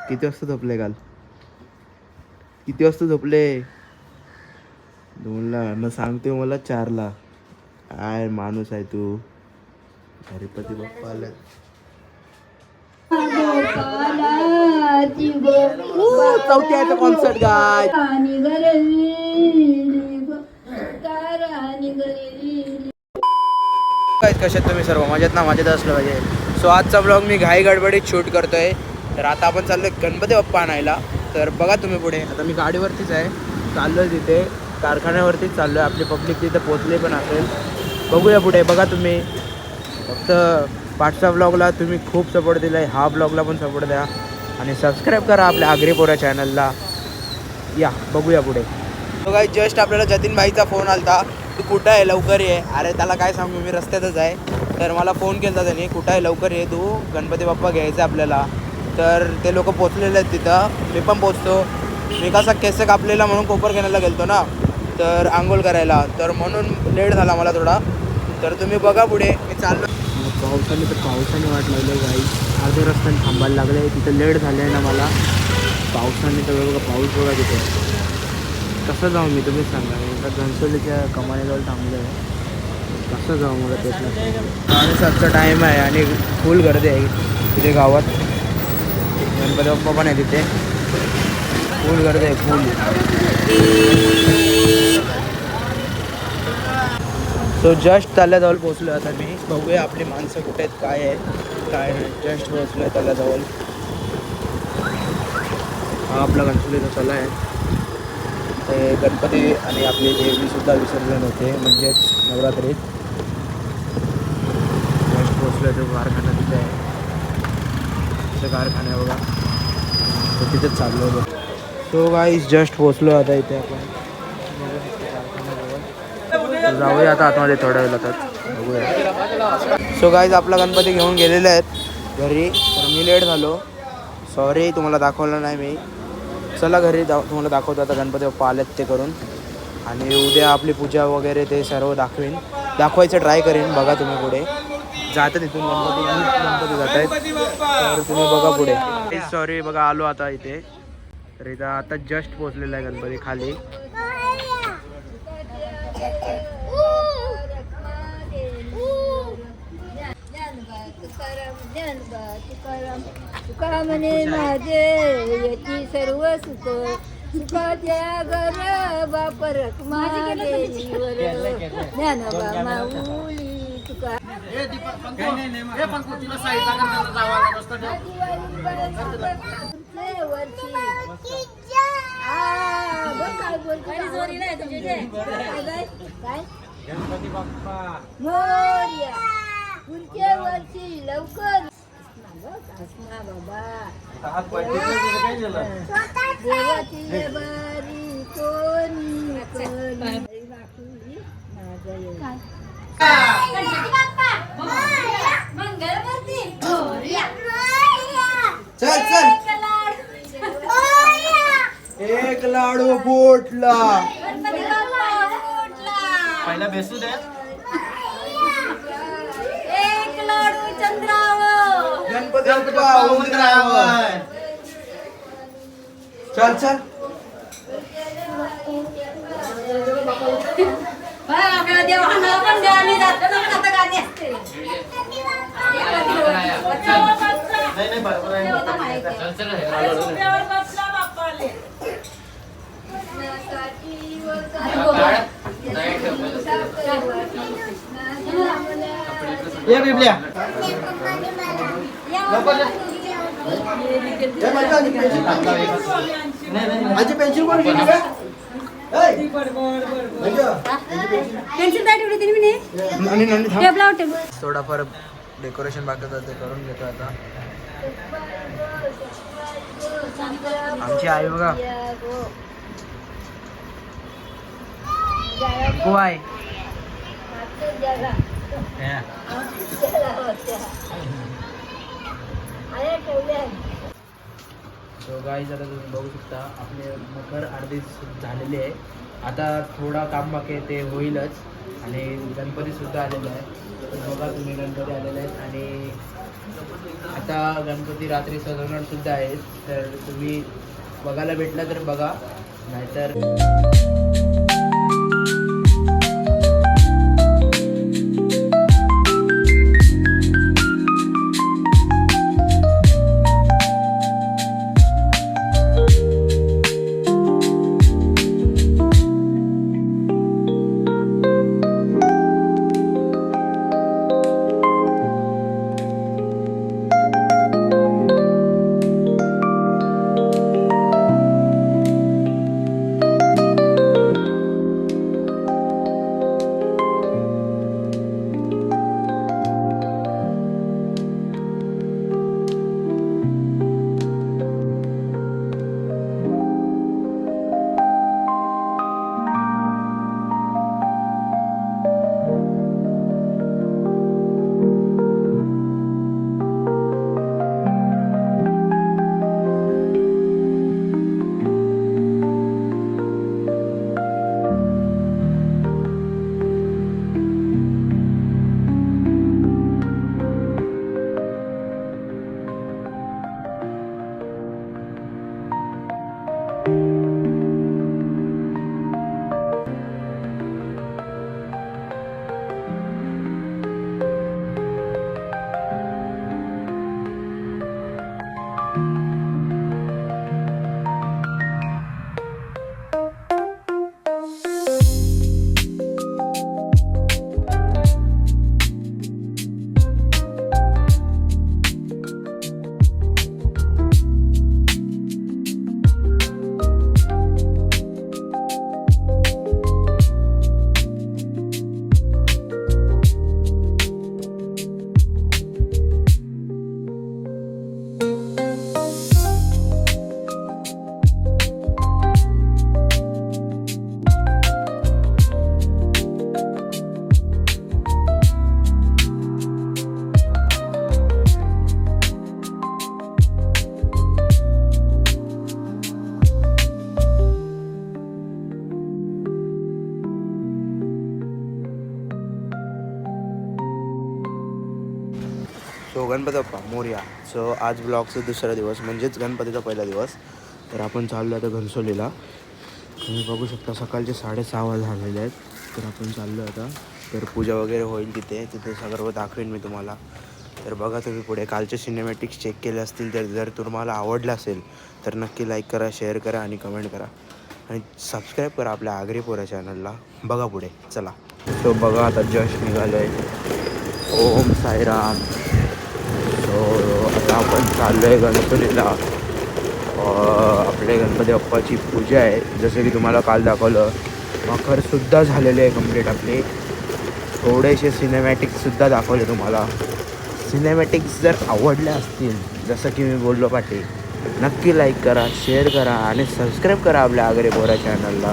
किती वाजता झोपले काल? किती वाजता झोपले? 2ला मग सांगते मला 4ला. काय माणूस आहे तू. गणपती बाप्पा आले. चौथ्याचा कॉन्सर्ट गाय. कशात तुम्ही सर्व मजेत ना? मजेत असलं पाहिजे. सो आजचा ब्लॉग मी घाई गडबडीत शूट करतोय. तर आता आपण चाललोय गणपती बाप्पा आणायला. तर बघा तुम्ही पुढे. आता मी गाडीवरतीच आहे, चाललोय तिथे कारखान्यावरतीच चाललोय. आपली पब्लिक तिथे पोचली पण असेल. बघूया पुढे. बघा तुम्ही. फक्त पाठच्या ब्लॉगला तुम्ही खूप सपोर्ट दिला आहे, हा ब्लॉगला पण सपोर्ट द्या आणि सबस्क्राईब करा आपल्या आगरीपोरा चॅनलला. या बघूया पुढे. तो काही जस्ट आपल्याला जतीन भाईचा फोन आलता, तू कुठं आहे लवकर ये. अरे त्याला काय सांगू, मी रस्त्यातच आहे. तर मला फोन केला त्यांनी, कुठं आहे लवकर ये तू, गणपती बाप्पा घ्यायचं आपल्याला. तर ते लोक पोचलेले आहेत तिथं. मी पण पोचतो. मी कसा केस कापलेला म्हणून कोपर घेण्याला गेलतो ना, तर आंघोळ करायला, तर म्हणून लेट झाला मला थोडा. तर तुम्ही बघा पुढे. मी चाललो. पावसाने वाट लागली गाई. अर्ध्या रस्त्याने थांबायला लागले. तिथं लेट झालं आहे ना मला पावसाने. तर बघा पाऊस बघा तिथे. कसं जाऊ मी, तुम्हीच सांगा. मी आता घनसोलीच्या कमानीजवळ थांबलो आहे. कसं जाऊ मला तेच नाही. 7:30चा टाईम आहे आणि फुल गर्दी आहे तिथे गावात. गणपती बाप्पा पण आहे तिथे. फुल गर्दी आहे, फुल. सो जस्ट तल्याजवळ पोचलो आता मी. बघूया आपली माणसं कुठे आहेत, काय आहे काय नाही. जस्ट पोचलो आहे तल्याजवळ. हा आपला गणपतीचा तला आहे. ते गणपती आणि आपले देवीसुद्धा विसर्जन होते, म्हणजेच नवरात्रीत. जस्ट पोचलो आहे. तो कारखाना तिथे आहे. तिथे कारखाना आहे बघा, तो तिथेच चाललो आहे. सो गाईज जस्ट पोचलो आता इथे आपण. जाऊया आता आतमध्ये थोड्या वेळात बघूया. सो गाईज आपला गणपती घेऊन गेलेले आहेत घरी. तर मी लेट झालो, सॉरी. तुम्हाला दाखवलं नाही मी. चला घरी तुम्हाला दाखवतो आता गणपती बाप्पा आलेत ते करून. आणि उद्या आपली पूजा वगैरे ते सर्व दाखवायचं ट्राय करेन. बघा तुम्ही पुढे जातात इथून गणपती जात आहेत. तर तुम्ही बघा पुढे. सॉरी बघा आलो आता इथे. तर इथं आता जस्ट पोचलेला आहे गणपती खाली. तुका म्हणे माझे याची सर्व सुख सुखाच्या घर बापर देवीवर ज्ञानोबा माऊली तुका गणपती बाप्पा मोरया पुढच्या वर्षी लवकर बाबा देवाची बारी कोणी चल चल. एक लाडू फुटला. पहिला बेसू दे. एक लाडू चंद्रावर गणपती बाप्पा उंदरावर. चल चल. ये बिबल्या. माझी पेन्सिल कोण गेली का? थोडाफार डेकोरेशन बाकी होतं ते करून घेतो आता. आमची आई बघा आहे. सो गाईज आता तुम्ही बघू शकता आपले मकर आरती झालेली आहे. आता थोडा काम बाकी आहे, ते होईलच. आणि गणपती सुद्धा आलेला आहे. तर बघा तुम्ही गणपती आलेले आहेत आणि आता गणपती रात्री सजवणार सुद्धा आहेत, तर तुम्ही बघायला भेटला तर बघा, नाहीतर सो गणपती बाप्पा मोरया. सो आज ब्लॉगचा दुसरा दिवस म्हणजेच गणपतीचा पहिला दिवस. तर आपण चाललो आता घनसोलीला. तुम्ही बघू शकता सकाळचे 6:30 झालेले आहेत. तर आपण चाललो आता. तर पूजा वगैरे होईल तिथे सर्व दाखवेन मी तुम्हाला. तर बघा तुम्ही पुढे कालचे सिनेमॅटिक्स चेक केले असतील, तर जर तुम्हाला आवडलं असेल तर नक्की लाईक करा, शेअर करा आणि कमेंट करा आणि सबस्क्राईब करा आपल्या आगरी पोरा चॅनलला. बघा पुढे चला. तो बघा आता जस्ट निघालो आहे. ओम साईराम. सो आता आपण चाललो आहे गणपतीला. आपले गणपती बाप्पाची पूजा आहे. जसं की तुम्हाला काल दाखवलं, मखरसुद्धा झालेले आहे कंप्लीट आपले. थोडेसे सिनेमॅटिक्ससुद्धा दाखवले तुम्हाला. सिनेमॅटिक्स जर आवडले असतील, जसं की मी बोललो पाठी, नक्की लाईक करा, शेअर करा आणि सबस्क्राईब करा आपल्या आगरे पोरा चॅनलला.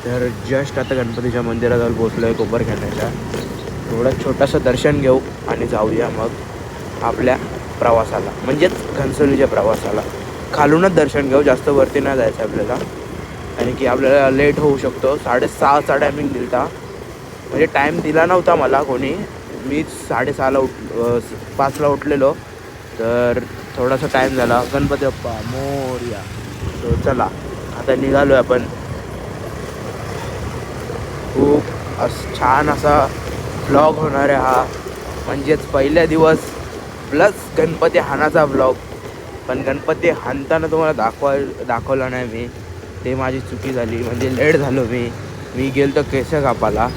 तर जस्ट आता गणपतीच्या मंदिराजवळ पोचलो आहे कोपरखंडाच्या. थोडं छोटंसं दर्शन घेऊ आणि जाऊया मग आपल्या प्रवासाला, म्हणजेच घनसोलीच्या प्रवासाला. खालूनच दर्शन घेऊ, जास्त वरती नाही जायचं आपल्याला, आणि की आपल्याला लेट होऊ शकतो. 6:30चा टायमिंग दिला, म्हणजे टाईम दिला नव्हता मला कोणी. मी 6:30ला 5ला उठलेलो, तर थोडासा टाईम झाला. गणपती बाप्पा मोरया. तो चला आता निघालो आहे आपण. खूप छान असा व्लॉग होणार आहे हा, म्हणजेच पहिला दिवस प्लस गणपती हाणाचा व्लॉग. पण गणपती हाणताना तुम्हाला दाखवला नाही मी, ते माझी चुकी झाली. म्हणजे लेट झालो मी गेलो केस कापायला.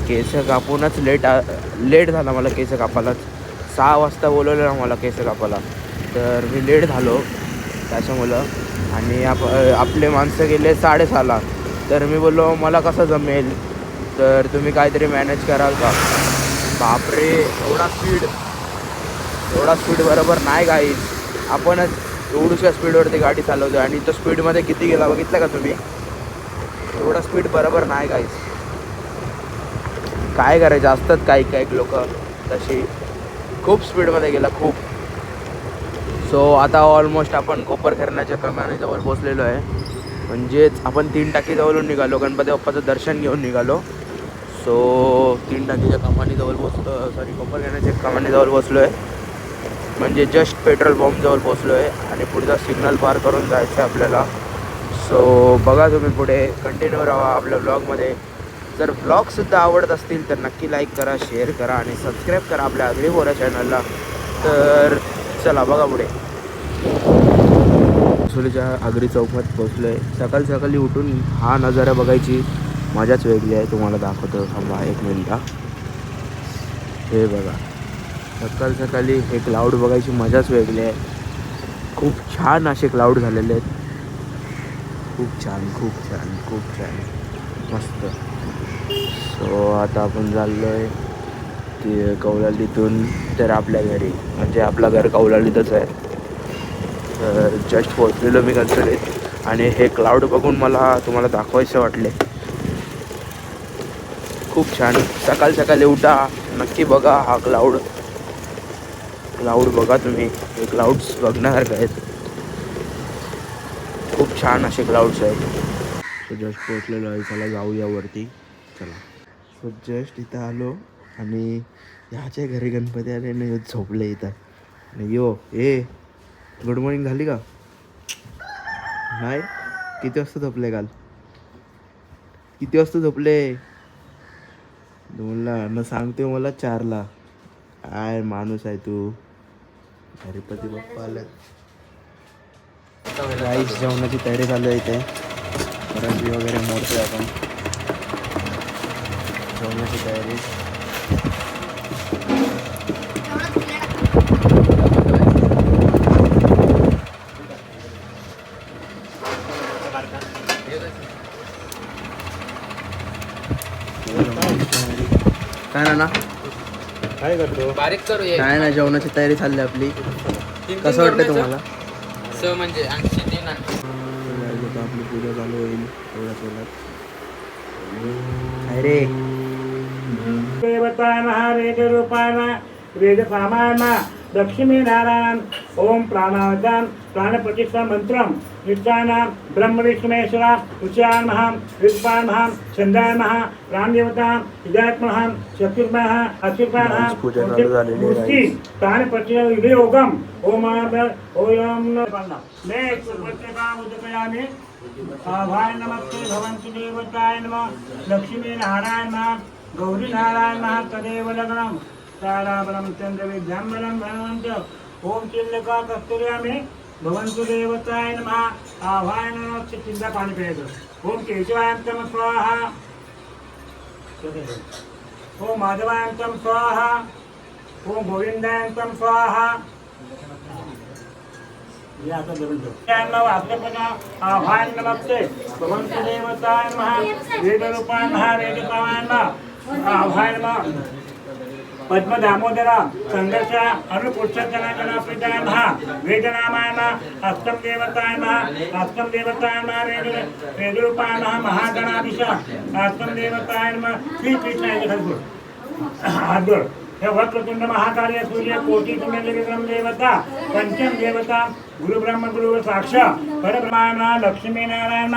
केस कापूनच लेट झाला मला केस कापायलाच. 6 वाजता बोलवलं मला केस कापायला, तर मी लेट झालो त्याच्यामुळं. आणि आपले माणसं गेले 6:30ला. तर मी बोललो मला कसं जमेल, तर तुम्ही काहीतरी मॅनेज कराल का. बापरे, एवढा स्पीड बरोबर नाही गाईज. आपणच एवढ्या स्पीडवरती गाडी चालवतो आणि तो स्पीडमध्ये किती गेला बघितलं का तुम्ही. एवढा स्पीड बरोबर नाही गाईज. काय करायचं असतात काही लोक तशी. खूप स्पीडमध्ये गेला खूप. सो आता ऑलमोस्ट आपण कोपरखैरणाच्या कमानीजवळ पोचलेलो आहे. म्हणजेच आपण 3 टाकीजवळून निघालो, गणपती बाप्पाचं दर्शन घेऊन निघालो. सो 3 टाकीच्या कमानीजवळ कोपरखैरणाच्या कमानीजवळ बसलो आहे. म्हणजे जस्ट पेट्रोल पंपजवळ पोचलो आहे आणि पुढचा सिग्नल पार करून जायचं आहे आपल्याला. सो बघा तुम्ही पुढे कंटिन्यू राहा आपल्या ब्लॉगमध्ये. जर ब्लॉगसुद्धा आवडत असतील तर नक्की लाईक करा, शेअर करा आणि सबस्क्राईब करा आपल्या आगरी बोरा चॅनलला. तर चला बघा पुढे. सुलीच्या आगरी चौकात पोचलो आहे. सकाळी सकाळी उठून हा नजारा बघायची मजाच वेगळी आहे. तुम्हाला दाखवतो थांबा एक मिनिट. हे बघा सकाळ सकाळी हे क्लाउड बघायची मजाच वेगळी आहे. खूप छान असे क्लाउड झालेले आहेत. खूप छान खूप छान खूप छान मस्त. सो आता आपण चाललो आहे ते कौलालीतून तर आपल्या घरी, म्हणजे आपलं घर कौलालीतच आहे. तर जस्ट पोचलेलो मी कन्सर्ट आणि हे क्लाउड बघून मला तुम्हाला दाखवायचे वाटले. खूप छान. सकाळ सकाळी उठा, नक्की बघा हा क्लाउड बघा तुम्ही. हे क्लाउड्स बघण्यासारखे आहेत. खूप छान असे क्लाउड्स आहेत. सो जस्ट पोचलेलो आहे. चला जाऊया वरती चला. सो जस्ट इथं आलो आणि ह्याच्या घरी गणपती आले आणि झोपले इथं. आणि गुड मॉर्निंग झाली का नाही? किती वाजता झोपले काल? किती वाजता झोपले? 2ला न सांगते मला 4ला. काय माणूस आहे तू. गणपती बाप्पा आले. राईस जेवणाची तयारी चालू आहे इथे. करंजी वगैरे मोडतोय आपण. जेवणाची तयारी. काय ना काय करतो? बारीक करू. काय ना जेवणाची तयारी चालली आपली. कसं वाटतं तुम्हाला? म्हणजे आपली पूजा चालू होईल थोड्याच वेळात. अरे देवतानः वेदरूपाणः वेदसामानः लक्ष्मीनारायण ओम प्राणावधान प्राणप्रतिष्ठा मंत्रम नित्यानां ब्रह्मविष्णुमेश्वरा उच्चारणः विद्वान्मः छंदामः प्राणदेवतां विद्यात्मः चतुर्मः अच्युतानः पूजा चालू झालेली आहे. मूर्ति प्राणप्रतिष्ठा वियोगम ओम नेक्स्ट प्रत्येकाम उदकयामि. आभाय नमस्ते भवन्तु देवताय नमः. लक्ष्मी नारायण नमः. गौरी नारायण नमः. तदेव लग्नम ताराबलं चंद्र विद्याम्बरं भगवन्त. ओम चिल्लका कस्तूर्यामि भवन्तु देवताय नमः. आभाय नमस्ते. चिल्ला पाणी प्यायचं. ओम केशवायंतम स्वाहा. ओम माधवायंतम स्वाहा. ओम गोविंदायंतम स्वाहा. आभाय नमस्ते भवन्तु देवताय नमः. वेदरूपाणः वेदपावानः. आभाय नमः. पद्म दामोदरा संघर्ष अनुपुष्टनापिताय नमः. वेदनामाय नमः. अष्टम देवताय नमः. अष्टम देवताय नमः. वेदरूपाय नमः. महागणाधीश अष्टम देवताय नमः. श्री कृष्ण हातगोड. हे वक्रतुंड महाकार्य सूर्य कोटि विक्रम देवता पंचम देवता गुरु ब्रह्म गुरु साक्षात परब्रह्मा लक्ष्मी नारायण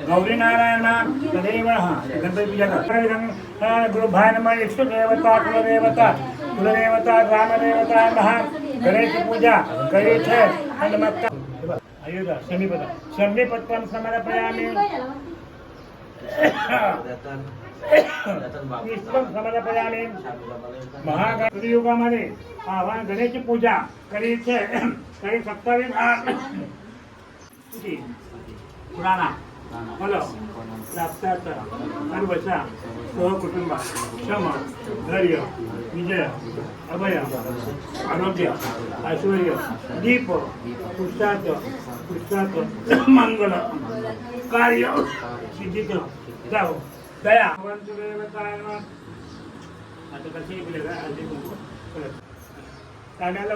गौरी नारायण तदेव. गणपती पूजा कर. गुरु भाई नमः. इष्ट देवता कुलदेवता ग्रामदेवता महा गणेश पूजा करी छे. अयोध्या समीपत्वं समर्पयामि. समर्पयामि. महागणयुगामध्ये आव्हान गणेश पूजा करी छे. करी 27 पुराणा हॅलो लाभतात सर्वचा सहकुटुंब क्षम धैर्य विजय अभय आरोग्य ऐश्वर्य दीप पुष्टात मंगल कार्य सिद्धित जाओ दया. आता कशी कांद्याला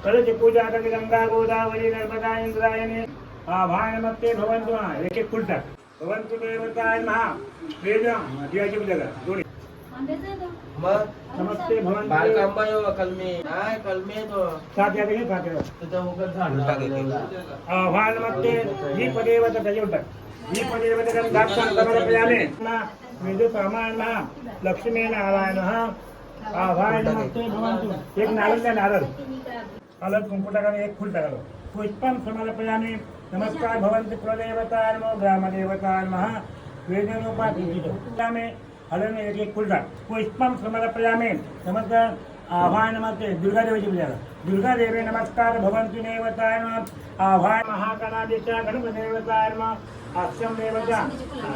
कळचे पूजा गंगा गोदावरी नर्मदा इंद्रायणी. आभाय नमस्ते भवन्तु. एक एक फुलटा भवन्तु देवताय नमः. वेद दिवाची पूजा करा दोन्ही. नमस्ते भवन्तु. साथ या के साथ आभाय नमस्ते. ही पदेवता त्याच्यावर ही पदेवता गंधाक्षर समर्पयामि. वेद सामान्य लक्ष्मी नारायण आभाय नमस्ते भवन्तु एक नारळ द्या नारळ हळद कुंकू टाका एक फुल टाका पुष्पम समर्पयामि नमस्कार भवन्तु कुलदेवताय नमो ग्रामदेवताय नमः वेदोपाध्याय हळद एक फुल टाक पुष्पम समर्पयामि नमस्कार आभाय नमस्ते दुर्गा देवीची पूजा दुर्गा देवी नमस्कार भवन्तु देवताय नमः आभाय महागणाधीशा गणपदेवताय नमः अक्षम देवता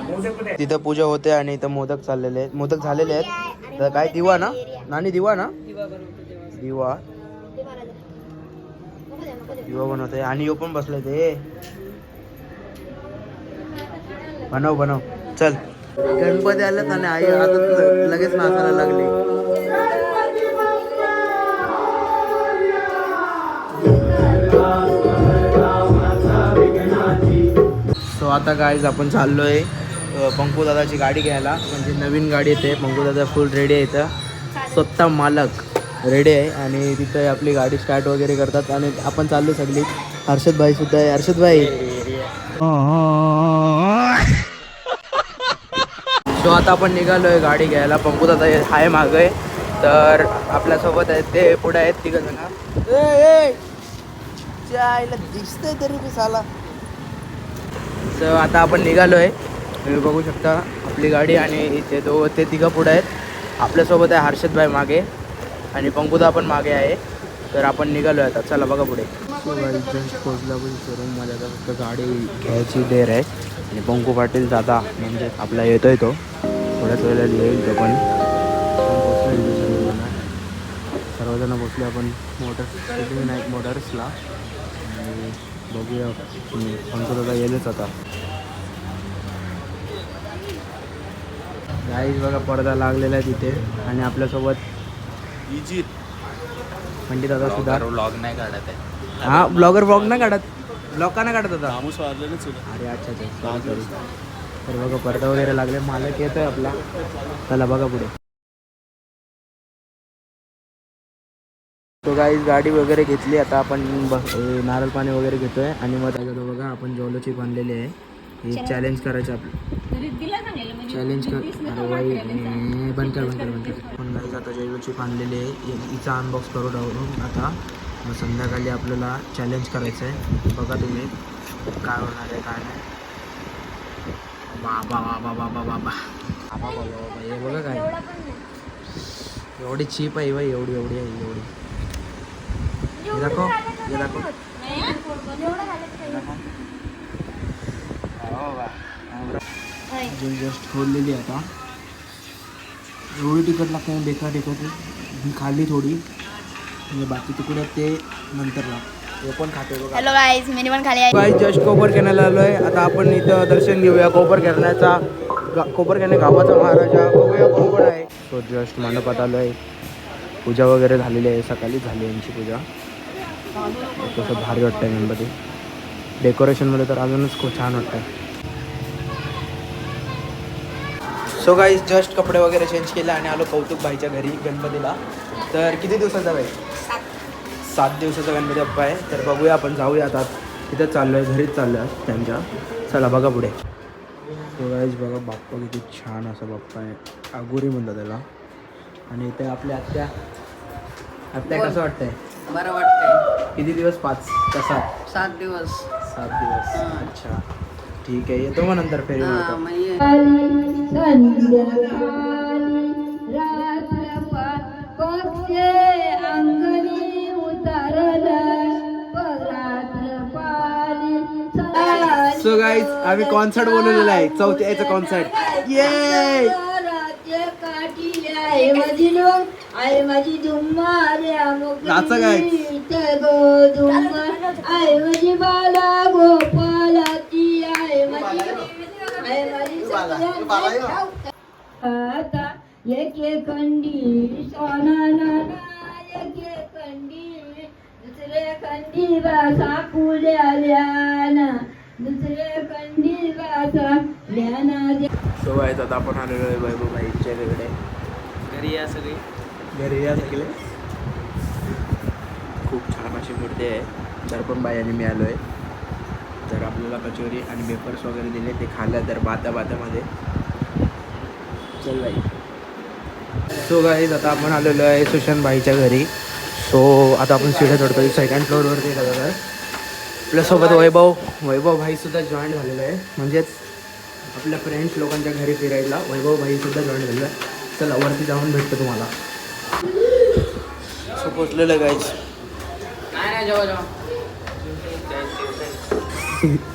मोदक दे. तिथं पूजा होते आणि इथं मोदक चाललेले आहेत, मोदक झालेले आहेत. तर काय दिवा ना नानी, दिवा ना, दिवा दिवा बनवते आणि यो पण बसले ते. बनव बनव चल. गणपती आलेत आणि आई आता लगेच नाचायला लागली. सो आता गाईज आपण चाललोय पंकू दादाची गाडी घ्यायला, म्हणजे नवीन गाडी येते. पंकू दादा फुल रेडी आहे इथं, स्वतः मालक रेडी आहे आणि तिथं आपली गाडी स्टार्ट वगैरे करतात आणि आपण चाललो सगळी. हर्षद भाई सुद्धा आहे. हर्षद भाई सो आता आपण निघालोय गाडी घ्यायला. पंकू दादा आहे मागे, तर आपल्यासोबत आहेत ते पुढे आहेत तिघ जण. दिसतंय तरी मी साला. तर आता आपण निघालोय, तुम्ही बघू शकता आपली गाडी आणि ते तिघं पुढे आहेत. आपल्यासोबत आहे हर्षद भाई मागे आणि पंकुदा पण मागे आहे. तर आपण निघालोय आता, चला बघा पुढे. जस्ट पोचला पण शोरूममध्ये. आता फक्त गाडी घ्यायची देर आहे आणि पंकू पाटील दादा म्हणजे आपला येतोय तो, थोड्याच वेळेला येईल तो पण. सर्वजण बसले आपण सिद्धिविनायक मोटर्सला आणि बघूया पंकू दादा येईलच आता. गाईज बघा पडदा लागलेला आहे तिथे आणि आपल्यासोबत पंडित दादा सुद्धा. व्लॉग नाही काढत आहे. हा ब्लॉगर ब्लॉग नाही काढत, लोकांना काढत होता. अरे अच्छा सॉरी. तर बघा पडदा वगैरे लागले, मालक येतोय आपला. चला बघा पुढे. तो गाईज गाडी वगैरे घेतली. आता आपण नारळ पाणी वगैरे घेतोय आणि मग त्याच्यात बघा आपण जवळची बांधलेली आहे. ही चॅलेंज करायचं आपलं, चॅलेंज कर. अरे वाई बंद कर. पण गाईज आता जैवची बांधलेली आहे, हिचा अनबॉक्स करू डावरून आता. मग संध्याकाळी आपल्याला चॅलेंज करायचं आहे. बघा तुम्ही काय होणार आहे काय नाही. बाबा बाबा बाबा बाबा बाबा बाबा बाबा हे बघा काय एवढी चीप आहे बाई, एवढी आहे एवढी. हे दाखव, हे दाखव. जस्ट खोललेली आता. एवढी तिखट लागते, बेकार तिखट. ही खाल्ली थोडी म्हणजे बाकी तिकडे ते नंतर लागतं, पण खाते. हॅलो गाईज, मी पण खाली आहे. गाईज जस्ट कोपरखेण्याला आलोय. आता आपण इथं दर्शन घेऊया कोपरखेरण्याचा. कोपरखेरणे गावाचा महाराजा. बघूया कोण कोण आहे. तो जस्ट मंडपात आलोय. पूजा वगैरे झालेली आहे, सकाळी झाली यांची पूजा. तसं भारी वाटतंय गणपती. डेकोरेशनमध्ये तर अजूनच खूप छान वाटतंय. सो गाईज जस्ट कपडे वगैरे चेंज केले आणि आलो कौतुक भाईच्या घरी गणपतीला. तर किती दिवसाचा भाई? 7 दिवसाचा गणपती बाप्पा आहे. तर बघूया आपण जाऊया आता. तिथंच चाललो आहे, घरीच चाललो आहे त्यांच्या. चला बघा पुढे. सो गाईज बघा बाप्पा किती छान असा बाप्पा आहे. आगोरी म्हणतात त्याला. आणि इथे आपल्या आत्या कसं वाटतंय? बरं वाटतंय. किती दिवस? 5 का 7? 7 दिवस. 7 दिवस. अच्छा ठीक आहे, येतो मग नंतर फेरी. म्हणजे सो गाईज आम्ही कॉन्सर्ट बोलवलेला आहे, 4थ्या याचा कॉन्सर्ट. ये आई माझी दुम्मा नाचा काय? आई माझी बाला गोपालाची आई माझी आता एक खंडी सोना नाना एक खंडी दुसरे खंडी वासा फुल्याना दुसरे खंडी वासा ल्याना. सो गाईज आता आपण आलेलो आहे वैभव भाईच्या घरी. घरी या सगळी. घरी या सगळे. खूप छान अशी मूर्ती आहे. तर पण बायाने मी आलो आहे. तर आपल्याला कचोरी आणि वेफर्स वगैरे दिले, ते खाल्ल्या तर बातामध्ये. चल बाई. सो गाईज आता आपण आलेलो आहे सुशांत भाईच्या घरी. सो आता आपण सीड्या चढतोय सेकंड फ्लोअरवरती तर आपल्यासोबत वैभव भाईसुद्धा जॉईन झालेलं आहे. म्हणजेच आपल्या फ्रेंड्स लोकांच्या घरी फिरायला वैभव भाईसुद्धा जॉईन झालेलं आहे. चला वरती जाऊन भेटतो तुम्हाला. सो पोचलेलं आहे गाईज.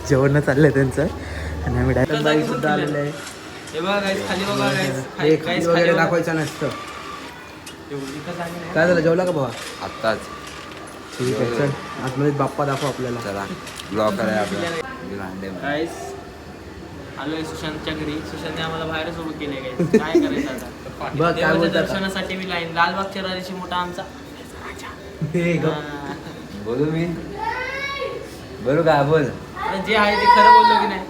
जेवण चाललंय त्यांचं आणि आम्ही डायरेक्ट बाईसुद्धा आलेलं आहे. हे बघा guys, खाली बघा guys. हे खाली वगैरे दाखवायचं नसतं. काय झालं जेवला का भावा? आत्ताच ठीक आहे चल आतमध्ये बाप्पा दाखव आपल्याला. चला ब्लॉग करायला आपला Guys, आलोय सुशांतच्या घरी. सुशांतने आम्हाला बाहेरच उभं केलंय guys. काय करायचं आता? बघ काय देवाच्या बोलतात. दर्शनासाठी मी लाईन लालबागच्या राजाची मोठा आमचा हे गप. बोलू मी बोलू का बोल आता जे आहे ते खरं बोललो की नाही?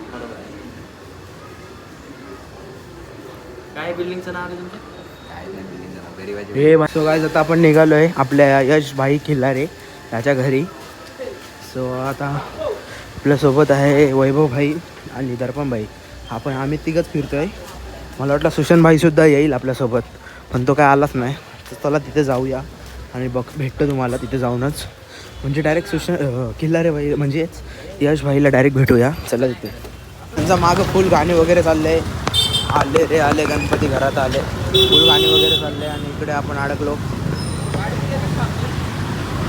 काय बिल्डिंगचं नाव आहे तुमचं? हे सो गाईज आता आपण निघालो आहे आपल्या यश भाई खिल्लारे याच्या घरी. सो आता आपल्यासोबत आहे वैभव भाई आणि दर्पण भाई. आम्ही तिघंच फिरतो आहे. मला वाटलं सुशांत भाईसुद्धा येईल आपल्यासोबत पण तो काय आलाच नाही. तर चला तिथे जाऊया आणि भेटतो तुम्हाला तिथे जाऊनच. म्हणजे डायरेक्ट खिल्लारे भाई म्हणजेच यश भाईला डायरेक्ट भेटूया. चला तिथे. त्यांचा मागं फुल गाणे वगैरे चालले आहे. आले रे आले गणपती घरात आले फुल गाणी वगैरे चालले आणि इकडे आपण अडकलो.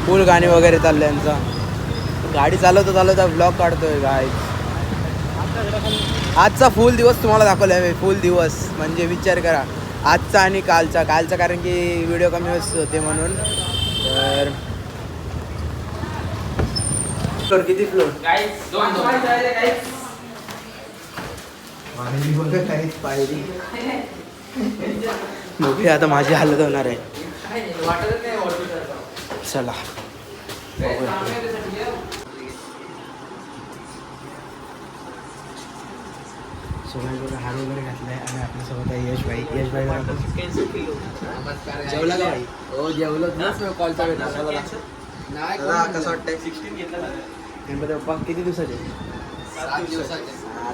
फुल गाणी वगैरे चालले यांचा. गाडी चालवता ब्लॉग काढतोय गाय. आजचा फुल दिवस तुम्हाला दाखवला आहे. फुल दिवस म्हणजे विचार करा आजचा आणि कालचा कारण की व्हिडिओ कमी होते म्हणून. तर किती फ्लोर Guys, दोन पाहिजे बघूया आता माझी हालत होणार आहे. चला सोनालीला हार वगैरे घातलाय आणि आपल्यासोबत आहे यश भाई. जेवला का भाई? हो जेवलो कॉलचा वेळ कसं वाटतंय? गणपती बाप्पा किती दिवसाचे? 7 दिवसाचे.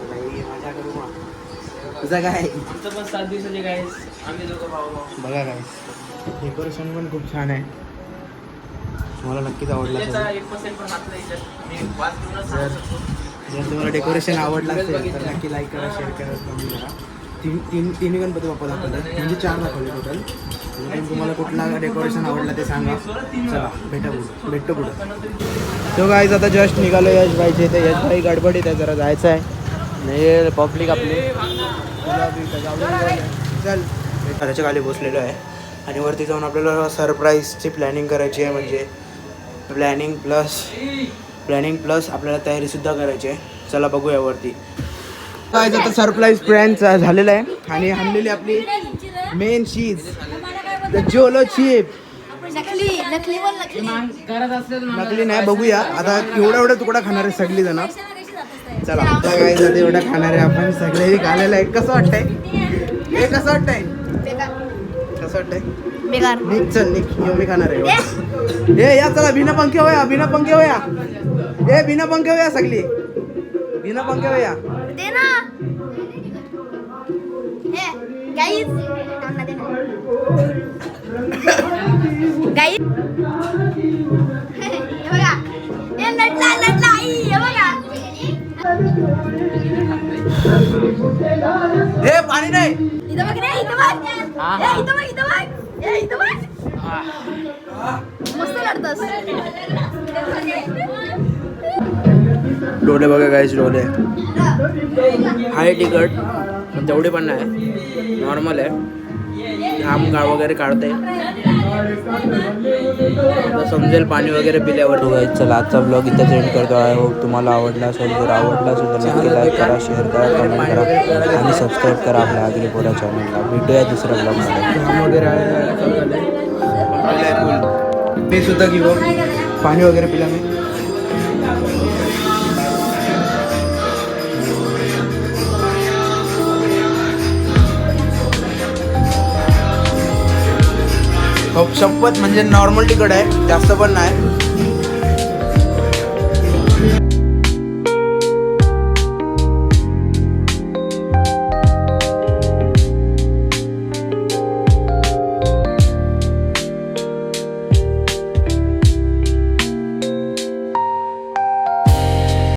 भाई मजा करू मग. तुझा काय? आमचं पण 7 दिवसाचे गाईस. आम्ही दोघं भाऊ. बघा काय डेकोरेशन पण खूप छान आहे. मला नक्कीच आवडलं असेल. 1% पण हात नाही त्यात. मी वाच घेऊनच सांगू शकतो. जर तुम्हाला डेकोरेशन आवडलं असेल तर नक्की लाईक करा शेअर करा कमेंट करा. तीन गणपती बाप्पा दाखवले म्हणजे 4 दाखवले टोटल. पण तुम्हाला कुठला डेकोरेशन आवडलं ते सांगा. चला भेटतो पुढं. तो गाईज आता जस्ट निघालो यश भाईचे. ते यश भाई गडबडीत आहे जरा जायचं आहे. नाही पब्लिक आपली चल घराच्या खाली बसलेलो आहे आणि वरती जाऊन आपल्याला सरप्राईजची प्लॅनिंग करायची आहे. म्हणजे प्लॅनिंग प्लस आपल्याला तयारीसुद्धा करायची आहे. चला बघूया वरती. काय आता सरप्राईज प्लॅन झालेला आहे आणि आणलेली आपली मेन चीज द जोलो चिप. नकली नाही बघूया आता एवढा तुकडा खाणार आहे सगळी जण. चला आता काय जाते एवढा खाणार आहे आपण सगळे खाल्लेलं आहे. कसं वाटतंय? हे कसं वाटतंय? निक चल निक मी खाणार आहे. हे या चला बिना पंखे होया बिना पंखे होया सगळी बिना पंखे होया. हे पाणी नाही. डोले बघा गाईस डोले हाय तिखट पण तेवढे पण नाही नॉर्मल आहे. घाम वगैरे काढते समजेल पाणी वगैरे पिल्यावर. चला आजचा ब्लॉग इथं एंड करतो आहे. होप तुम्हाला आवडला असेल. जर आवडला असेल तर नक्की लाईक करा शेअर करा कमेंट करा आणि सबस्क्राईब करा आपल्या आगरीपोरा चॅनलला. भेटूया दुसऱ्या ब्लॉगमध्ये. घाम वगैरे मी सुद्धा घेऊ पाणी वगैरे पिला मी. शपथ म्हणजे नॉर्मल तिखट आहे जास्त पण नाही.